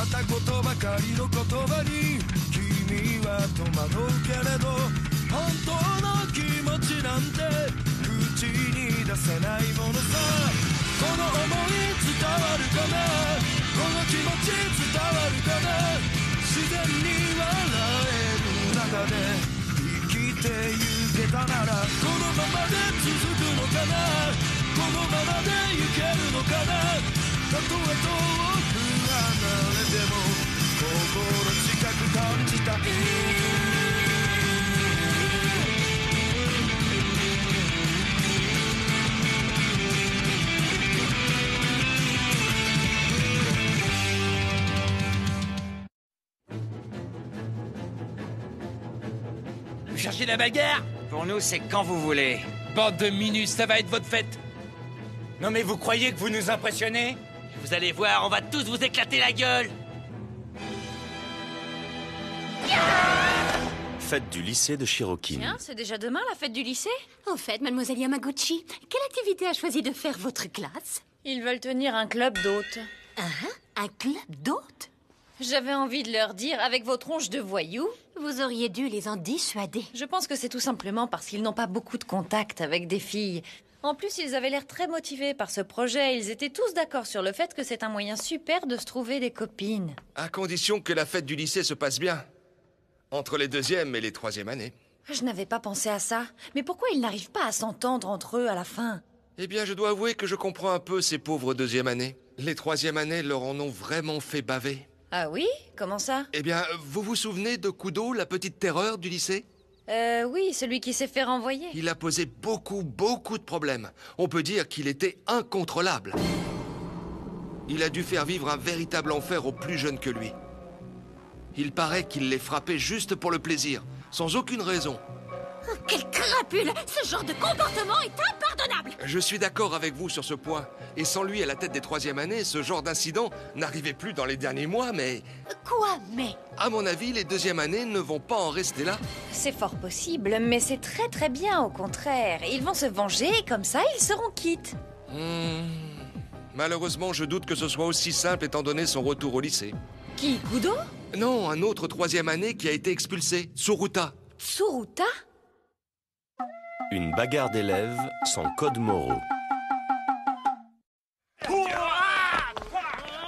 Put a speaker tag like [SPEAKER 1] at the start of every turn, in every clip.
[SPEAKER 1] 片言ばかりの言葉に君は戸惑うけれど本当の気持ちなんて口に出せないものさこの想い伝わるかなこの気持ち伝わるかな自然に笑える中で生きてゆけたならこのままで続くのかなこのままでいけるのかなたとえ遠く離れても心近く感じたい
[SPEAKER 2] Vous cherchez la bagarre?
[SPEAKER 3] Pour nous, c'est quand vous voulez.
[SPEAKER 2] Bande de minus, ça va être votre fête.
[SPEAKER 3] Non mais vous croyez que vous nous impressionnez?
[SPEAKER 2] Vous allez voir, on va tous vous éclater la gueule.
[SPEAKER 4] Fête du lycée de Shirokin.
[SPEAKER 5] Tiens, c'est déjà demain la fête du lycée?
[SPEAKER 6] Au fait, mademoiselle Yamaguchi, quelle activité a choisi de faire votre classe?
[SPEAKER 5] Ils veulent tenir un club d'hôtes.
[SPEAKER 6] Un club d'hôtes?
[SPEAKER 5] J'avais envie de leur dire, avec vos tronches de voyous...
[SPEAKER 6] Vous auriez dû les en dissuader.
[SPEAKER 5] Je pense que c'est tout simplement parce qu'ils n'ont pas beaucoup de contact avec des filles. En plus, ils avaient l'air très motivés par ce projet. Ils étaient tous d'accord sur le fait que c'est un moyen super de se trouver des copines.
[SPEAKER 1] À condition que la fête du lycée se passe bien entre les deuxièmes et les troisièmes années.
[SPEAKER 5] Je n'avais pas pensé à ça. Mais pourquoi ils n'arrivent pas à s'entendre entre eux à la fin?
[SPEAKER 1] Eh bien, je dois avouer que je comprends un peu ces pauvres deuxièmes années. Les troisièmes années leur en ont vraiment fait baver.
[SPEAKER 5] Ah oui? Comment ça?
[SPEAKER 1] Eh bien, vous vous souvenez de Kudo, la petite terreur du lycée?
[SPEAKER 5] Oui, celui qui s'est fait renvoyer.
[SPEAKER 1] Il a posé beaucoup de problèmes. On peut dire qu'il était incontrôlable. Il a dû faire vivre un véritable enfer aux plus jeunes que lui. Il paraît qu'il les frappait juste pour le plaisir, sans aucune raison.
[SPEAKER 6] Oh, quelle crapule! Ce genre de comportement est impardonnable!
[SPEAKER 1] Je suis d'accord avec vous sur ce point. Et sans lui à la tête des troisièmes années, ce genre d'incident n'arrivait plus dans les derniers mois, mais...
[SPEAKER 6] Quoi, mais?
[SPEAKER 1] À mon avis, les deuxièmes années ne vont pas en rester là.
[SPEAKER 5] C'est fort possible, mais c'est très très bien, au contraire. Ils vont se venger et comme ça, ils seront quittes.
[SPEAKER 1] Malheureusement, je doute que ce soit aussi simple étant donné son retour au lycée.
[SPEAKER 5] Qui, Kudo?
[SPEAKER 1] Non, un autre troisième année qui a été expulsé, Tsuruta.
[SPEAKER 5] Tsuruta?
[SPEAKER 4] Une bagarre d'élèves sans code moraux.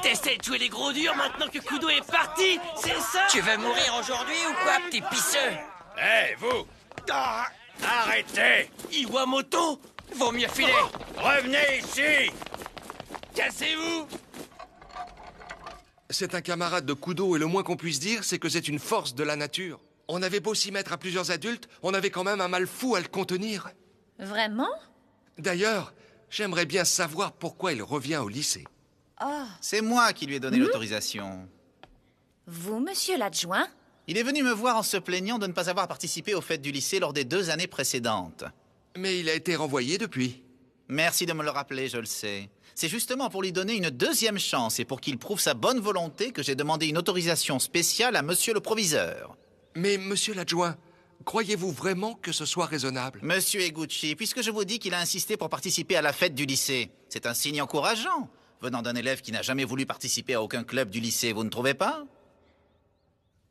[SPEAKER 2] T'essaies de tuer les gros durs maintenant que Kudo est parti, c'est ça?
[SPEAKER 3] Tu veux mourir aujourd'hui ou quoi, petit pisseux?
[SPEAKER 7] Hé, vous! Arrêtez!
[SPEAKER 2] Iwamoto!
[SPEAKER 3] Vaut mieux filer.
[SPEAKER 7] Revenez ici!
[SPEAKER 2] Cassez-vous!
[SPEAKER 1] C'est un camarade de Kudo et le moins qu'on puisse dire, c'est que c'est une force de la nature. On avait beau s'y mettre à plusieurs adultes, on avait quand même un mal fou à le contenir.
[SPEAKER 5] Vraiment?
[SPEAKER 1] D'ailleurs, j'aimerais bien savoir pourquoi il revient au lycée.
[SPEAKER 5] Oh.
[SPEAKER 8] C'est moi qui lui ai donné l'autorisation.
[SPEAKER 5] Vous, monsieur l'adjoint?
[SPEAKER 8] Il est venu me voir en se plaignant de ne pas avoir participé aux fêtes du lycée lors des 2 années précédentes.
[SPEAKER 1] Mais il a été renvoyé depuis.
[SPEAKER 8] Merci de me le rappeler, je le sais. C'est justement pour lui donner une deuxième chance et pour qu'il prouve sa bonne volonté que j'ai demandé une autorisation spéciale à monsieur le proviseur.
[SPEAKER 1] Mais monsieur l'adjoint, croyez-vous vraiment que ce soit raisonnable?
[SPEAKER 8] Monsieur Eguchi, puisque je vous dis qu'il a insisté pour participer à la fête du lycée, c'est un signe encourageant, venant d'un élève qui n'a jamais voulu participer à aucun club du lycée, vous ne trouvez pas?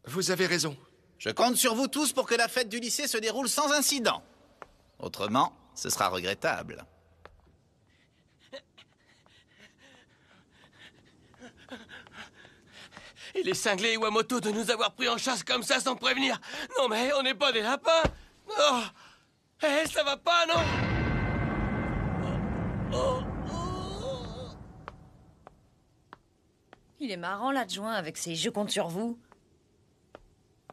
[SPEAKER 1] Vous avez raison.
[SPEAKER 8] Je compte sur vous tous pour que la fête du lycée se déroule sans incident. Autrement, ce sera regrettable.
[SPEAKER 2] Il est cinglé, Iwamoto, de nous avoir pris en chasse comme ça sans prévenir. Non mais, on n'est pas des lapins. Oh. Eh, ça va pas, non?
[SPEAKER 5] Il est marrant, l'adjoint, avec ses « je compte sur vous ».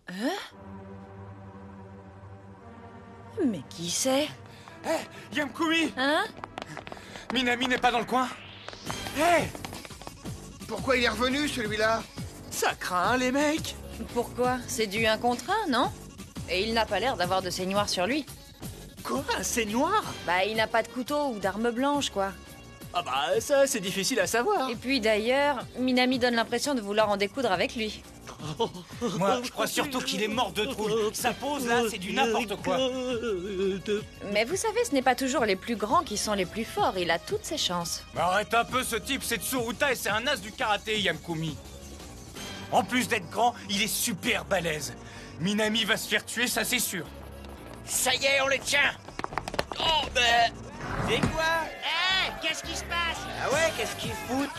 [SPEAKER 5] Hein? Mais qui c'est?
[SPEAKER 3] Hé, Yamkumi!
[SPEAKER 5] Hein?
[SPEAKER 3] Minami n'est pas dans le coin? Hé!
[SPEAKER 9] Pourquoi il est revenu, celui-là?
[SPEAKER 3] Ça craint, les mecs!
[SPEAKER 5] Pourquoi? C'est dû un contre un, non? Et il n'a pas l'air d'avoir de saignoir sur lui.
[SPEAKER 3] Quoi? Un saignoir?
[SPEAKER 5] Bah, il n'a pas de couteau ou d'arme blanche, quoi.
[SPEAKER 3] Ah bah, ça, c'est difficile à savoir.
[SPEAKER 5] Et puis d'ailleurs, Minami donne l'impression de vouloir en découdre avec lui.
[SPEAKER 3] Moi, je crois surtout qu'il est mort de trouille. Sa pose, là, c'est du n'importe quoi.
[SPEAKER 5] Mais vous savez, ce n'est pas toujours les plus grands qui sont les plus forts. Il a toutes ses chances.
[SPEAKER 3] Mais arrête un peu, ce type, c'est Tsuruta et c'est un as du karaté, Yamkumi. En plus d'être grand, il est super balèze. Minami va se faire tuer, ça c'est sûr.
[SPEAKER 7] Ça y est, on les tient.
[SPEAKER 2] Oh, ben...
[SPEAKER 3] C'est quoi?
[SPEAKER 7] Hé, qu'est-ce qui se passe?
[SPEAKER 3] Ah ouais, qu'est-ce qu'ils foutent?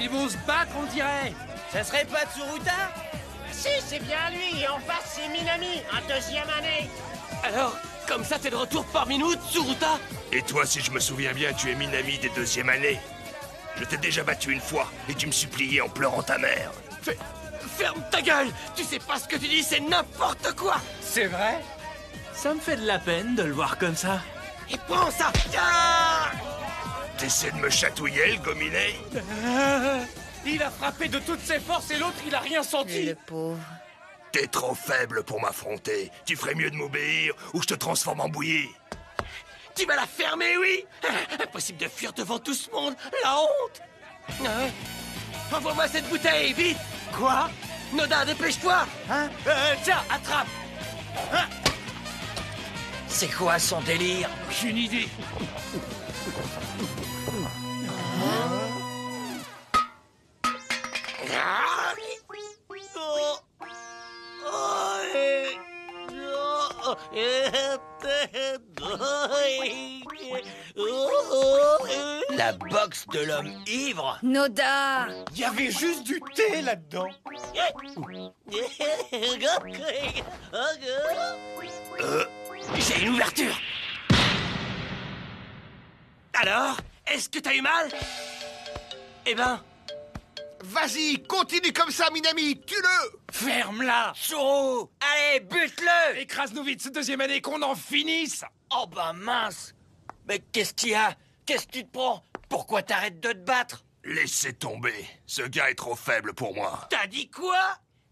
[SPEAKER 3] Ils vont se battre, on dirait. Ça serait pas Tsuruta?
[SPEAKER 7] Si, c'est bien lui, et en face, c'est Minami, en deuxième année.
[SPEAKER 2] Alors, comme ça, t'es de retour parmi nous, Tsuruta?
[SPEAKER 10] Et toi, si je me souviens bien, tu es Minami des deuxième années. Je t'ai déjà battu une fois, et tu me suppliais en pleurant ta mère.
[SPEAKER 2] Ferme ta gueule! Tu sais pas ce que tu dis, c'est n'importe quoi!
[SPEAKER 3] C'est vrai? Ça me fait de la peine de le voir comme ça.
[SPEAKER 2] Et prends ça! Ah!
[SPEAKER 10] T'essaies de me chatouiller, le gominet?
[SPEAKER 3] Il a frappé de toutes ses forces et l'autre, il a rien senti.
[SPEAKER 5] Le pauvre.
[SPEAKER 10] T'es trop faible pour m'affronter. Tu ferais mieux de m'obéir, ou je te transforme en bouillie.
[SPEAKER 2] Tu vas la fermer, oui? Impossible de fuir devant tout ce monde! La honte! Envoie-moi cette bouteille, vite!
[SPEAKER 3] Quoi?
[SPEAKER 2] Noda, dépêche-toi!
[SPEAKER 3] Hein? Tiens, attrape! Hein?
[SPEAKER 7] C'est quoi son délire?
[SPEAKER 3] J'ai une idée.
[SPEAKER 7] La boxe de l'homme ivre?
[SPEAKER 5] Noda!
[SPEAKER 3] Il y avait juste du thé là-dedans.
[SPEAKER 2] J'ai une ouverture! Alors, est-ce que t'as eu mal? Eh ben...
[SPEAKER 9] Vas-y, continue comme ça, Minami, tue-le!
[SPEAKER 3] Ferme-la!
[SPEAKER 7] Tsuru! Allez, bute-le!
[SPEAKER 3] Écrase-nous vite cette deuxième année, qu'on en finisse!
[SPEAKER 7] Oh bah mince! Mais qu'est-ce qu'il y a? Qu'est-ce que tu te prends? Pourquoi t'arrêtes de te battre?
[SPEAKER 10] Laissez tomber. Ce gars est trop faible pour moi.
[SPEAKER 2] T'as dit quoi?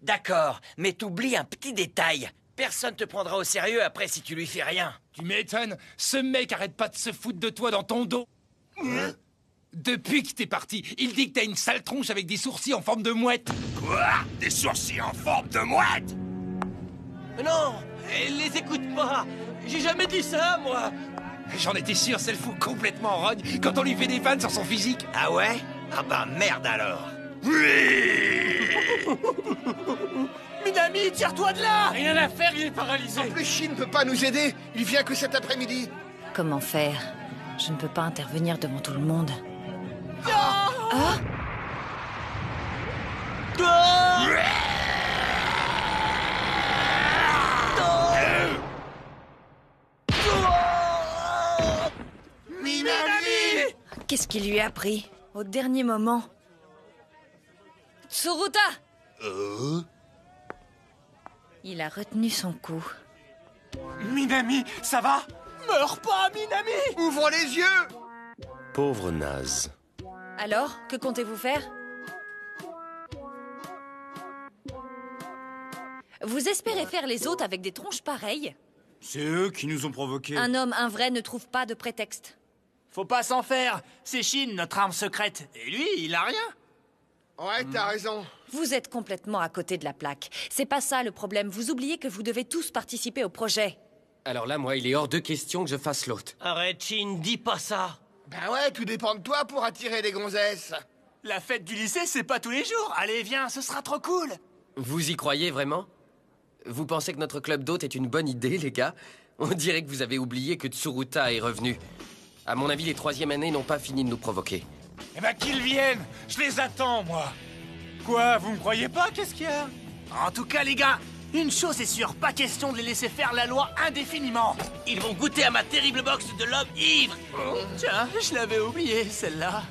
[SPEAKER 7] D'accord, mais t'oublies un petit détail. Personne te prendra au sérieux après si tu lui fais rien.
[SPEAKER 3] Tu m'étonnes, ce mec arrête pas de se foutre de toi dans ton dos. Depuis que t'es parti, il dit que t'as une sale tronche avec des sourcils en forme de mouette.
[SPEAKER 10] Quoi? Des sourcils en forme de mouette?
[SPEAKER 2] Non, les écoute pas. J'ai jamais dit ça, moi.
[SPEAKER 3] J'en étais sûr, c'est le fou complètement rogne quand on lui fait des vannes sur son physique.
[SPEAKER 7] Ah ouais? Ah bah merde alors.
[SPEAKER 3] Minami, tire-toi de là! Rien à faire, il est paralysé.
[SPEAKER 9] Le Shin ne peut pas nous aider, il vient que cet après-midi.
[SPEAKER 5] Comment faire? Je ne peux pas intervenir devant tout le monde.
[SPEAKER 9] Minami!
[SPEAKER 5] Qu'est-ce qui lui a pris? Au dernier moment. Tsuruta! Il a retenu son coup.
[SPEAKER 3] Minami, ça va? Meurs pas, Minami!
[SPEAKER 9] Ouvre les yeux!
[SPEAKER 4] Pauvre naze.
[SPEAKER 5] Alors, que comptez-vous faire? Vous espérez faire les autres avec des tronches pareilles?
[SPEAKER 3] C'est eux qui nous ont provoqués.
[SPEAKER 5] Un homme, un vrai, ne trouve pas de prétexte.
[SPEAKER 3] Faut pas s'en faire. C'est Shin, notre arme secrète. Et lui, il a rien.
[SPEAKER 9] Ouais, t'as raison.
[SPEAKER 5] Vous êtes complètement à côté de la plaque. C'est pas ça le problème. Vous oubliez que vous devez tous participer au projet.
[SPEAKER 2] Alors là, moi, il est hors de question que je fasse l'autre. Arrête, Shin, dis pas ça.
[SPEAKER 9] Ben ouais, tout dépend de toi pour attirer les gonzesses.
[SPEAKER 3] La fête du lycée, c'est pas tous les jours. Allez, viens, ce sera trop cool.
[SPEAKER 2] Vous y croyez vraiment? Vous pensez que notre club d'hôtes est une bonne idée, les gars? On dirait que vous avez oublié que Tsuruta est revenu. À mon avis, les troisième années n'ont pas fini de nous provoquer.
[SPEAKER 3] Eh ben, qu'ils viennent. Je les attends, moi. Quoi, vous me croyez pas? Qu'est-ce qu'il y a? En tout cas, les gars, une chose est sûre, pas question de les laisser faire la loi indéfiniment.
[SPEAKER 2] Ils vont goûter à ma terrible boxe de l'homme ivre.
[SPEAKER 3] Tiens, je l'avais oublié, celle-là.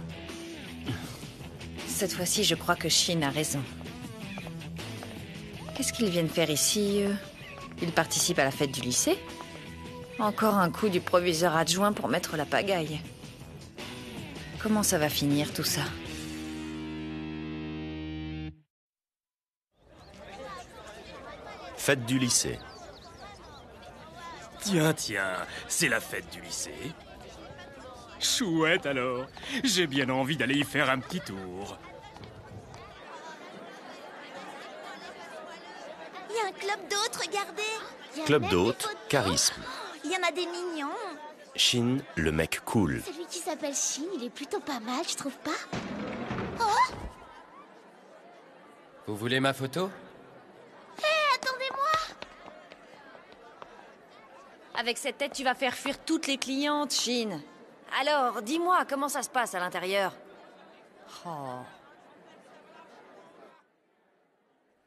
[SPEAKER 5] Cette fois-ci, je crois que Shin a raison. Qu'est-ce qu'ils viennent faire ici, eux? Ils participent à la fête du lycée? Encore un coup du proviseur adjoint pour mettre la pagaille. Comment ça va finir, tout ça?
[SPEAKER 4] Fête du lycée.
[SPEAKER 11] Tiens, c'est la fête du lycée. Chouette alors, j'ai bien envie d'aller y faire un petit tour.
[SPEAKER 12] Il y a un club d'hôtes, regardez. Il y a
[SPEAKER 4] Club
[SPEAKER 12] même
[SPEAKER 4] d'hôtes,
[SPEAKER 12] des photos.
[SPEAKER 4] charisme.
[SPEAKER 12] Oh, il y en a des mignons.
[SPEAKER 4] Shin, le mec cool.
[SPEAKER 12] Celui qui s'appelle Shin, il est plutôt pas mal, je trouve pas? Oh!
[SPEAKER 2] Vous voulez ma photo?
[SPEAKER 12] Attendez-moi.
[SPEAKER 5] Avec cette tête, tu vas faire fuir toutes les clientes, Shin. Alors, dis-moi, comment ça se passe à l'intérieur? Oh.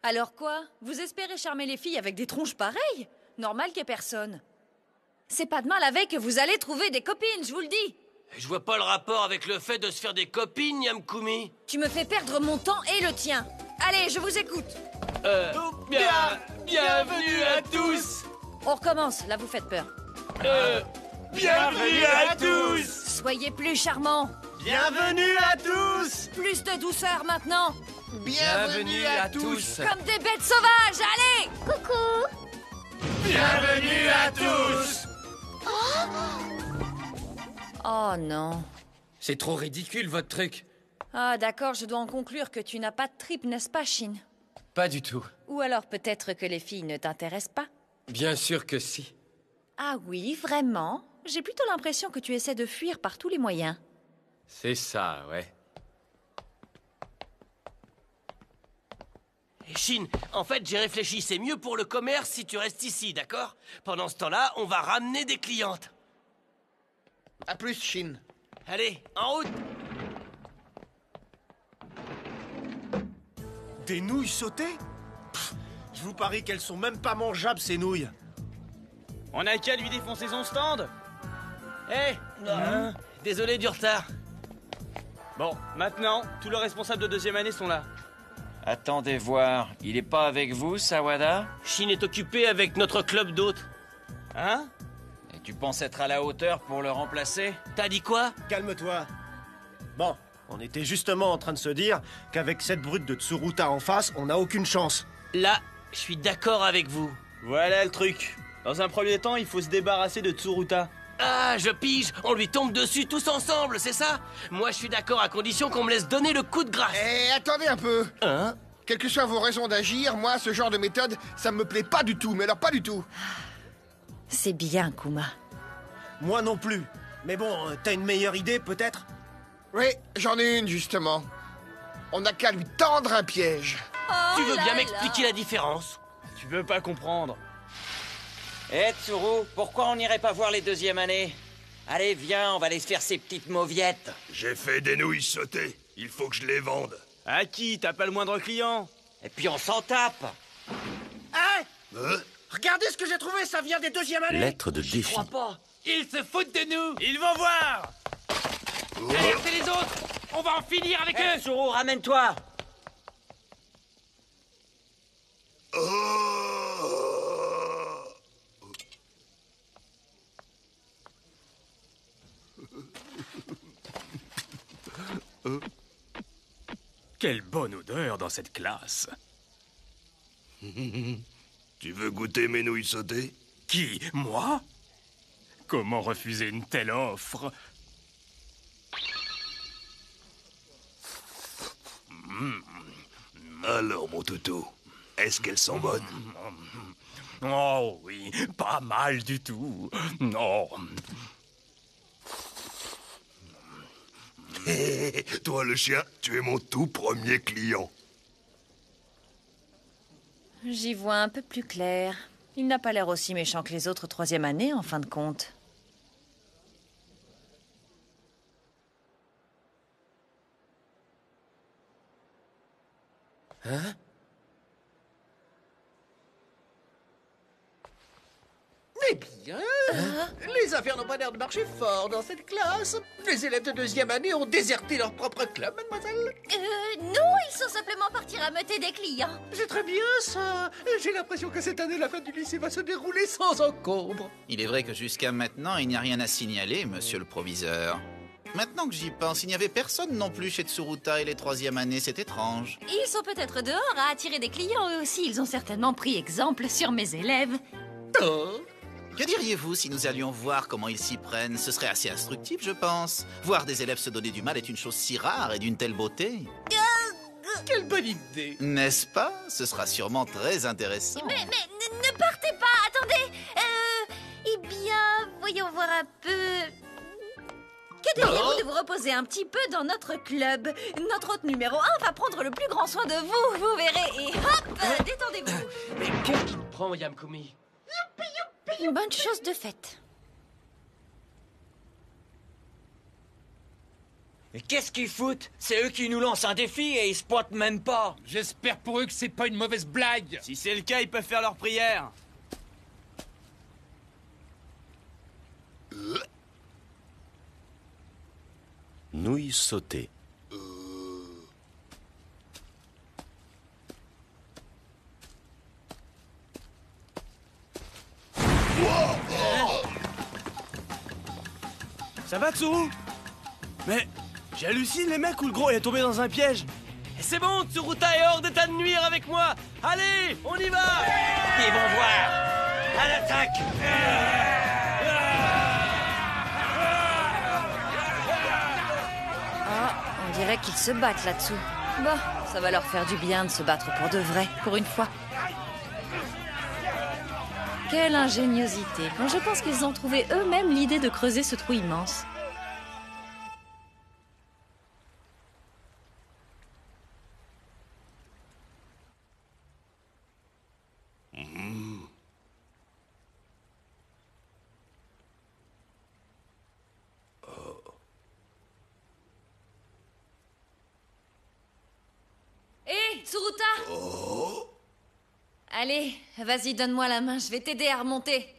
[SPEAKER 5] Alors quoi? Vous espérez charmer les filles avec des tronches pareilles? Normal qu'il n'y ait personne. C'est pas demain la veille que vous allez trouver des copines, je vous le dis.
[SPEAKER 7] Je vois pas le rapport avec le fait de se faire des copines, Yamkumi.
[SPEAKER 5] Tu me fais perdre mon temps et le tien. Allez, je vous écoute.
[SPEAKER 7] Bienvenue à tous.
[SPEAKER 5] On recommence, là vous faites peur.
[SPEAKER 7] Bienvenue à tous.
[SPEAKER 5] Soyez plus charmants.
[SPEAKER 3] Bienvenue à tous.
[SPEAKER 5] Plus de douceur maintenant.
[SPEAKER 2] Bienvenue à tous.
[SPEAKER 5] Comme des bêtes sauvages, allez.
[SPEAKER 12] Coucou.
[SPEAKER 3] Bienvenue à tous.
[SPEAKER 5] Oh non.
[SPEAKER 2] C'est trop ridicule, votre truc.
[SPEAKER 5] Ah d'accord, je dois en conclure que tu n'as pas de trip, n'est-ce pas, Shin?
[SPEAKER 2] Pas du tout.
[SPEAKER 5] Ou alors peut-être que les filles ne t'intéressent pas?
[SPEAKER 2] Bien sûr que si.
[SPEAKER 5] Ah oui, vraiment? J'ai plutôt l'impression que tu essaies de fuir par tous les moyens.
[SPEAKER 2] C'est ça, ouais.
[SPEAKER 7] Shin, en fait, j'ai réfléchi, c'est mieux pour le commerce si tu restes ici, d'accord? Pendant ce temps-là, on va ramener des clientes.
[SPEAKER 9] À plus, Shin.
[SPEAKER 7] Allez, en route.
[SPEAKER 3] Des nouilles sautées? Je vous parie qu'elles sont même pas mangeables, ces nouilles.
[SPEAKER 11] On a qu'à lui défoncer son stand.
[SPEAKER 7] Hé, désolé du retard.
[SPEAKER 11] Bon, maintenant, tous les responsables de deuxième année sont là.
[SPEAKER 13] Attendez voir, il est pas avec vous, Sawada?
[SPEAKER 7] Shin est occupé avec notre club d'hôtes.
[SPEAKER 11] Hein?
[SPEAKER 13] Et tu penses être à la hauteur pour le remplacer?
[SPEAKER 7] T'as dit quoi?
[SPEAKER 3] Calme-toi. Bon, on était justement en train de se dire qu'avec cette brute de Tsuruta en face, on n'a aucune chance.
[SPEAKER 7] Là, je suis d'accord avec vous.
[SPEAKER 11] Voilà le truc. Dans un premier temps, il faut se débarrasser de Tsuruta.
[SPEAKER 7] Ah, je pige, on lui tombe dessus tous ensemble, c'est ça? Moi, je suis d'accord à condition qu'on me laisse donner le coup de grâce.
[SPEAKER 9] Eh, attendez un peu.
[SPEAKER 7] Hein?
[SPEAKER 9] Quelles que soient vos raisons d'agir, moi, ce genre de méthode, ça me plaît pas du tout, mais alors pas du tout.
[SPEAKER 5] C'est bien, Kuma.
[SPEAKER 3] Moi non plus. Mais bon, t'as une meilleure idée, peut-être?
[SPEAKER 9] Oui, j'en ai une, justement. On n'a qu'à lui tendre un piège.
[SPEAKER 7] Tu veux bien m'expliquer la différence?
[SPEAKER 11] Tu veux pas comprendre.
[SPEAKER 13] Eh, Tsuru, pourquoi on n'irait pas voir les deuxièmes années? Allez, viens, on va aller se faire ces petites mauviettes.
[SPEAKER 10] J'ai fait des nouilles sautées. Il faut que je les vende.
[SPEAKER 11] À qui? T'as pas le moindre client.
[SPEAKER 13] Et puis on s'en tape.
[SPEAKER 3] Hein? Regardez ce que j'ai trouvé, ça vient des deuxièmes années.
[SPEAKER 4] Lettre de défi.
[SPEAKER 7] Crois pas. Ils se foutent de nous.
[SPEAKER 11] Ils vont voir.
[SPEAKER 7] Alertez les autres. On va en finir avec eux.
[SPEAKER 13] Tsuru, ramène-toi.
[SPEAKER 11] Quelle bonne odeur dans cette classe.
[SPEAKER 10] Tu veux goûter mes nouilles sautées?
[SPEAKER 11] Qui? Moi? Comment refuser une telle offre?
[SPEAKER 10] Alors, mon toutou, est-ce qu'elles sont bonnes?
[SPEAKER 11] Oh oui, pas mal du tout. Non.
[SPEAKER 10] Toi, le chien, tu es mon tout premier client.
[SPEAKER 5] J'y vois un peu plus clair. Il n'a pas l'air aussi méchant que les autres troisième années, en fin de compte.
[SPEAKER 2] Hein?
[SPEAKER 8] Eh bien, les affaires n'ont pas l'air de marcher fort dans cette classe. Les élèves de deuxième année ont déserté leur propre club, mademoiselle.
[SPEAKER 12] Non, ils sont simplement partis rameuter des clients.
[SPEAKER 8] C'est très bien ça. J'ai l'impression que cette année, la fête du lycée va se dérouler sans encombre. Il est vrai que jusqu'à maintenant, il n'y a rien à signaler, monsieur le proviseur. Maintenant que j'y pense, il n'y avait personne non plus chez Tsuruta et les troisième années, c'est étrange.
[SPEAKER 5] Ils sont peut-être dehors à attirer des clients, eux aussi. Ils ont certainement pris exemple sur mes élèves.
[SPEAKER 8] Oh. Que diriez-vous si nous allions voir comment ils s'y prennent? Ce serait assez instructif, je pense. Voir des élèves se donner du mal est une chose si rare et d'une telle beauté. Quelle bonne idée! N'est-ce pas? Ce sera sûrement très intéressant.
[SPEAKER 12] Mais ne partez pas, attendez. Eh bien, voyons voir un peu.
[SPEAKER 5] Que diriez-vous de vous reposer un petit peu dans notre club? Notre hôte numéro 1 va prendre le plus grand soin de vous, vous verrez. Et hop, détendez-vous.
[SPEAKER 7] Mais qu'est-ce qui te prend, Yamkumi?
[SPEAKER 5] Une bonne chose de faite.
[SPEAKER 13] Mais qu'est-ce qu'ils foutent? C'est eux qui nous lancent un défi et ils se pointent même pas.
[SPEAKER 14] J'espère pour eux que c'est pas une mauvaise blague.
[SPEAKER 3] Si c'est le cas, ils peuvent faire leur prière.
[SPEAKER 4] Nouilles sautées.
[SPEAKER 3] Ça va, Tsuru? Mais j'hallucine, les mecs, ou le gros est tombé dans un piège?
[SPEAKER 7] C'est bon, Tsuruta est hors d'état de nuire avec moi. Allez, on y va.
[SPEAKER 13] Ils vont voir.
[SPEAKER 7] À l'attaque.
[SPEAKER 5] On dirait qu'ils se battent là-dessous. Bon, ça va leur faire du bien de se battre pour de vrai, pour une fois. Quelle ingéniosité. Quand je pense qu'ils ont trouvé eux-mêmes l'idée de creuser ce trou immense. Hé, Tsuruta! Allez, vas-y, donne-moi la main, je vais t'aider à remonter.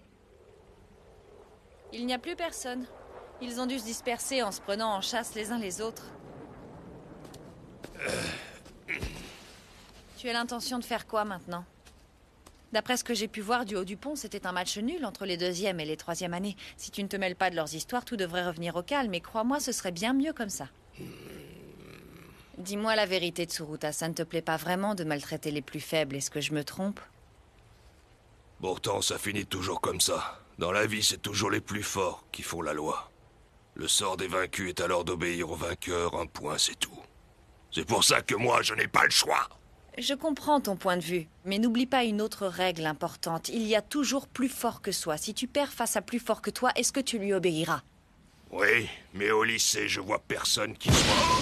[SPEAKER 5] Il n'y a plus personne. Ils ont dû se disperser en se prenant en chasse les uns les autres. Tu as l'intention de faire quoi maintenant? D'après ce que j'ai pu voir du haut du pont, c'était un match nul entre les 2e et les 3e années. Si tu ne te mêles pas de leurs histoires, tout devrait revenir au calme. Et crois-moi, ce serait bien mieux comme ça. Dis-moi la vérité, Tsuruta, ça ne te plaît pas vraiment de maltraiter les plus faibles, est-ce que je me trompe?
[SPEAKER 10] Pourtant, ça finit toujours comme ça. Dans la vie, c'est toujours les plus forts qui font la loi. Le sort des vaincus est alors d'obéir aux vainqueurs, un point, c'est tout. C'est pour ça que moi, je n'ai pas le choix.
[SPEAKER 5] Je comprends ton point de vue, mais n'oublie pas une autre règle importante. Il y a toujours plus fort que soi. Si tu perds face à plus fort que toi, est-ce que tu lui obéiras?
[SPEAKER 10] Oui, mais au lycée, je vois personne qui soit...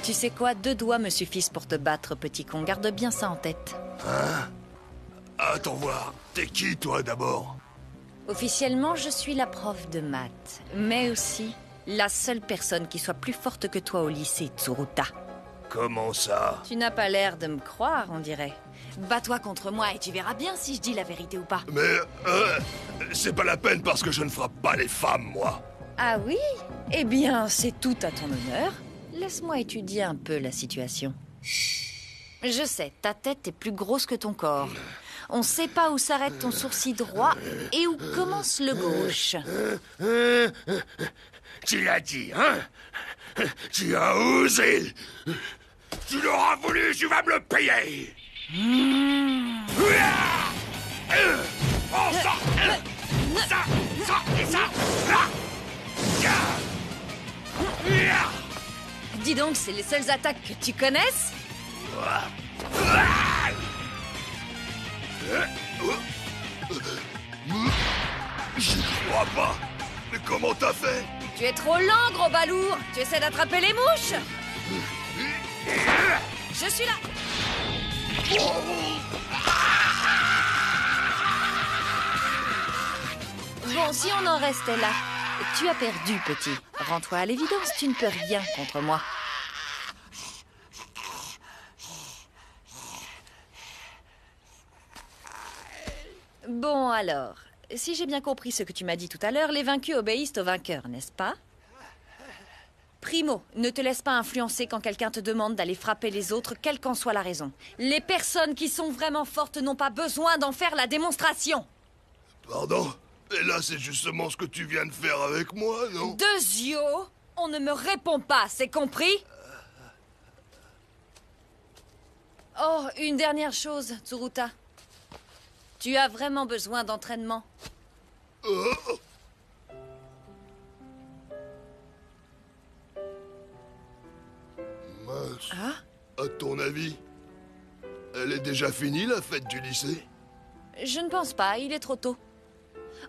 [SPEAKER 5] Tu sais quoi, 2 doigts me suffisent pour te battre, petit con. Garde bien ça en tête.
[SPEAKER 10] Hein? Attends voir. T'es qui, toi, d'abord?
[SPEAKER 5] Officiellement, je suis la prof de maths, mais aussi la seule personne qui soit plus forte que toi au lycée, Tsuruta.
[SPEAKER 10] Comment ça?
[SPEAKER 5] Tu n'as pas l'air de me croire, on dirait. Bats-toi contre moi et tu verras bien si je dis la vérité ou pas.
[SPEAKER 10] Mais, c'est pas la peine parce que je ne frappe pas les femmes, moi.
[SPEAKER 5] Ah oui? Eh bien, c'est tout à ton honneur. Laisse-moi étudier un peu la situation. Je sais, ta tête est plus grosse que ton corps. On ne sait pas où s'arrête ton sourcil droit et où commence le gauche.
[SPEAKER 10] Tu l'as dit, hein? Tu as osé! Tu l'auras voulu, tu vas me le payer! Oh, ça et ça!
[SPEAKER 5] Dis donc, c'est les seules attaques que tu connaisses?
[SPEAKER 10] J'y crois pas! Mais comment t'as fait?
[SPEAKER 5] Tu es trop lent, gros balourd! Tu essaies d'attraper les mouches? Je suis là! Bon, si on en restait là, tu as perdu, petit. Rends-toi à l'évidence, tu ne peux rien contre moi. Bon alors, si j'ai bien compris ce que tu m'as dit tout à l'heure, les vaincus obéissent aux vainqueurs, n'est-ce pas? Primo, ne te laisse pas influencer quand quelqu'un te demande d'aller frapper les autres, quelle qu'en soit la raison. Les personnes qui sont vraiment fortes n'ont pas besoin d'en faire la démonstration.
[SPEAKER 10] Pardon? Et là, c'est justement ce que tu viens de faire avec moi, non?
[SPEAKER 5] Dezio, on ne me répond pas, c'est compris? Oh, une dernière chose, Tsuruta. Tu as vraiment besoin d'entraînement.
[SPEAKER 10] Mince.
[SPEAKER 5] Ah?
[SPEAKER 10] À ton avis, elle est déjà finie, la fête du lycée?
[SPEAKER 5] Je ne pense pas, il est trop tôt.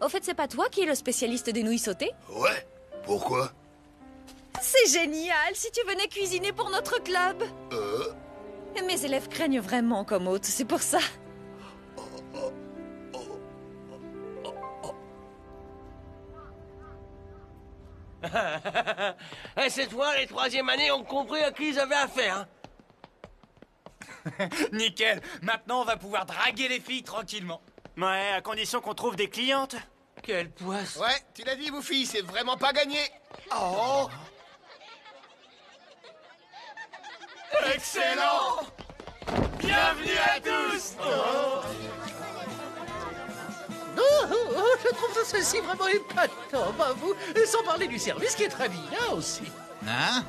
[SPEAKER 5] Au fait, c'est pas toi qui es le spécialiste des nouilles sautées?
[SPEAKER 10] Ouais. Pourquoi?
[SPEAKER 5] C'est génial, si tu venais cuisiner pour notre club. Mes élèves craignent vraiment comme hôte, c'est pour ça.
[SPEAKER 7] Et cette fois, les troisième années ont compris à qui ils avaient affaire. Hein.
[SPEAKER 3] Nickel. Maintenant, on va pouvoir draguer les filles tranquillement. Ouais, à condition qu'on trouve des clientes.
[SPEAKER 7] Quelle poisse.
[SPEAKER 9] Ouais, tu l'as dit, vous filles, c'est vraiment pas gagné. Oh!
[SPEAKER 3] Excellent! Bienvenue à tous!
[SPEAKER 15] Je trouve ceci vraiment épatant, pas vous? Sans parler du service qui est très bien aussi.
[SPEAKER 8] Hein?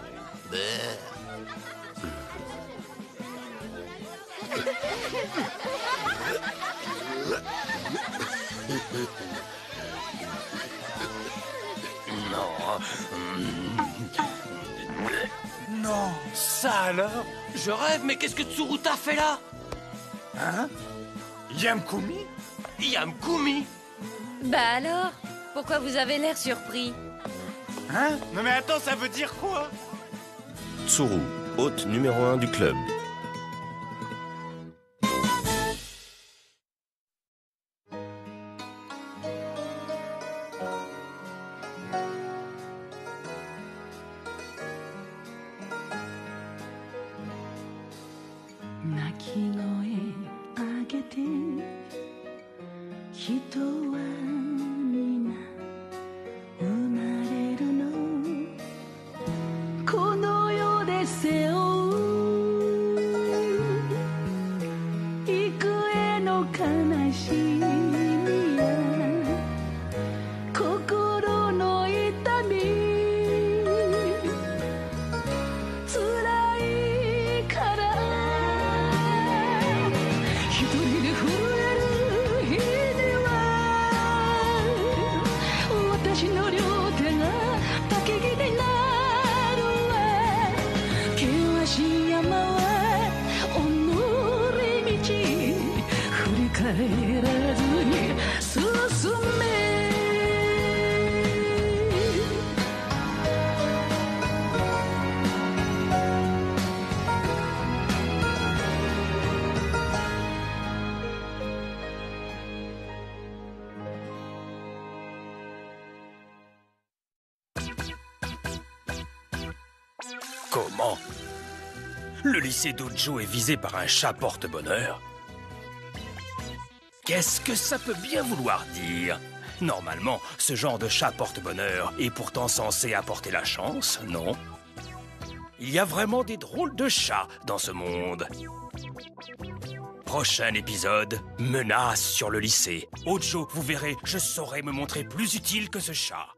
[SPEAKER 3] Non, ça alors?
[SPEAKER 7] Je rêve, mais qu'est-ce que Tsuruta fait là?
[SPEAKER 3] Hein? Yamkumi?
[SPEAKER 7] Yamkumi?
[SPEAKER 5] Bah alors? Pourquoi vous avez l'air surpris?
[SPEAKER 3] Hein? Non mais attends, ça veut dire quoi?
[SPEAKER 4] Tsuru, hôte numéro 1 du club.
[SPEAKER 11] Comment? Le lycée Dojo est visé par un chat porte-bonheur? Qu'est-ce que ça peut bien vouloir dire? Normalement, ce genre de chat porte-bonheur est pourtant censé apporter la chance, non? Il y a vraiment des drôles de chats dans ce monde. Prochain épisode, menace sur le lycée. Ojo, vous verrez, je saurai me montrer plus utile que ce chat.